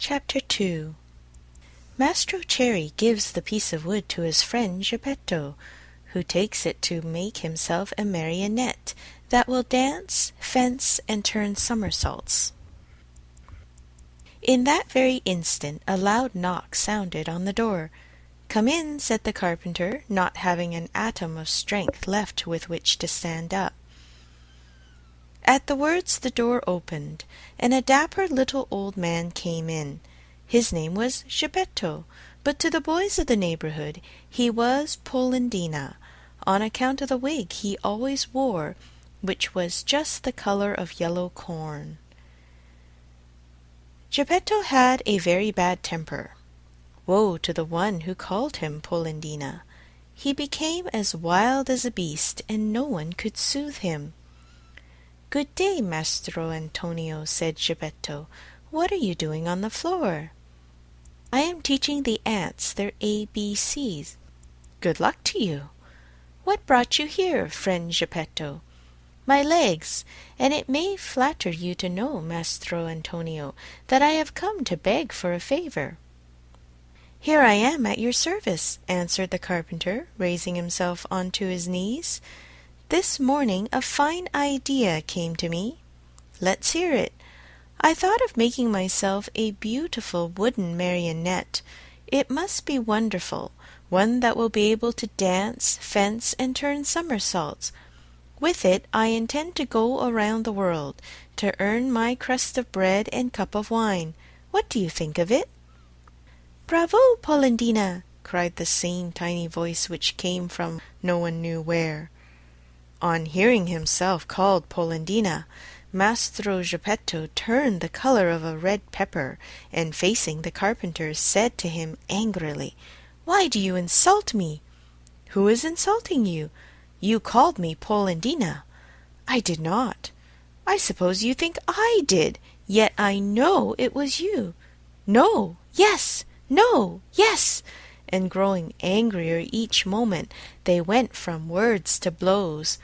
Chapter 2. Mastro Cherry gives the piece of wood to his friend Geppetto, who takes it to make himself a marionette that will dance, fence, and turn somersaults. In that very instant a loud knock sounded on the door. "Come in," said the carpenter, not having an atom of strength left with which to stand up. At the words the door opened, and a dapper little old man came in. His name was Geppetto, but to the boys of the neighborhood he was Polendina, on account of the wig he always wore, which was just the color of yellow corn. Geppetto had a very bad temper. Woe to the one who called him Polendina. He became as wild as a beast, and no one could soothe him. "Good day, Mastro Antonio," said Geppetto. "What are you doing on the floor?" "I am teaching the ants their ABCs. "Good luck to you." "What brought you here, friend Geppetto?" "My legs, and it may flatter you to know, Mastro Antonio, that I have come to beg for a favor." "Here I am at your service," answered the carpenter, raising himself onto his knees. "This morning a fine idea came to me." "Let's hear it." "I thought of making myself a beautiful wooden marionette. It must be wonderful, one that will be able to dance, fence, and turn somersaults. With it I intend to go around the world, to earn my crust of bread and cup of wine. What do you think of it?" "Bravo, Polendina!" cried the same tiny voice which came from no one knew where. On hearing himself called Polendina, Mastro Geppetto turned the color of a red pepper, and facing the carpenter said to him angrily, "Why do you insult me?" "Who is insulting you? You called me Polendina." "I did not." "I suppose you think I did, yet I know it was you." "No, yes, no, yes," and growing angrier each moment, they went from words to blows,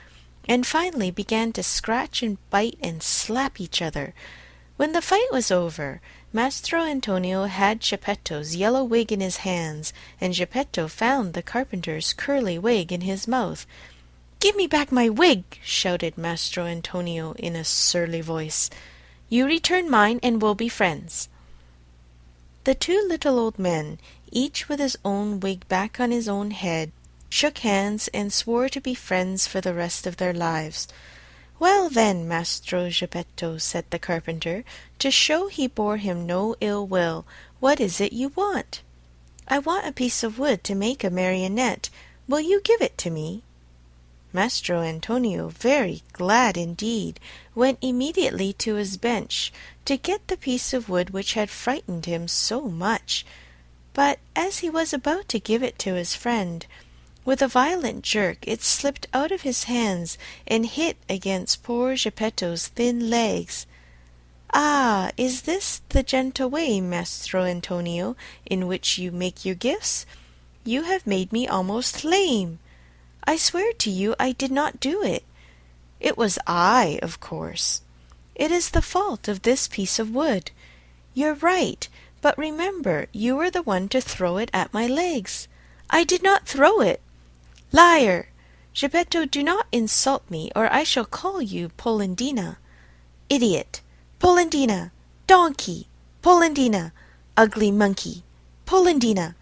and finally began to scratch and bite and slap each other. When the fight was over, Mastro Antonio had Geppetto's yellow wig in his hands, and Geppetto found the carpenter's curly wig in his mouth. "Give me back my wig!" shouted Mastro Antonio in a surly voice. "You return mine, and we'll be friends." The two little old men, each with his own wig back on his own head, shook hands and swore to be friends for the rest of their lives. "Well then, Mastro Geppetto," said the carpenter, to show he bore him no ill will, "what is it you want?" "I want a piece of wood to make a marionette. Will you give it to me?" Mastro Antonio, very glad indeed, went immediately to his bench to get the piece of wood which had frightened him so much. But as he was about to give it to his friend, with a violent jerk it slipped out of his hands and hit against poor Geppetto's thin legs. "Ah, is this the gentle way, Mastro Antonio, in which you make your gifts? You have made me almost lame. I swear to you I did not do it. It was I, of course. It is the fault of this piece of wood. You're right, but remember you were the one to throw it at my legs." "I did not throw it." "Liar! Geppetto, do not insult me, or I shall call you Polendina." "Idiot! Polendina! Donkey! Polendina! Ugly monkey! Polendina!"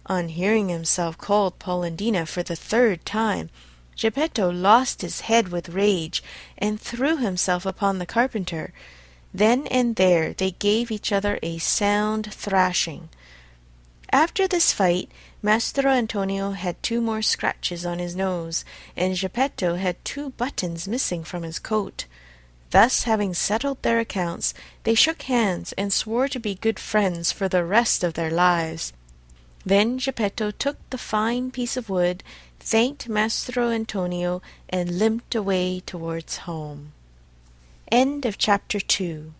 On hearing himself called Polendina for the third time, Geppetto lost his head with rage, and threw himself upon the carpenter. Then and there they gave each other a sound thrashing. After this fight, Mastro Antonio had 2 more scratches on his nose, and Geppetto had 2 buttons missing from his coat. Thus, having settled their accounts, they shook hands and swore to be good friends for the rest of their lives. Then Geppetto took the fine piece of wood, thanked Mastro Antonio, and limped away towards home. End of chapter 2.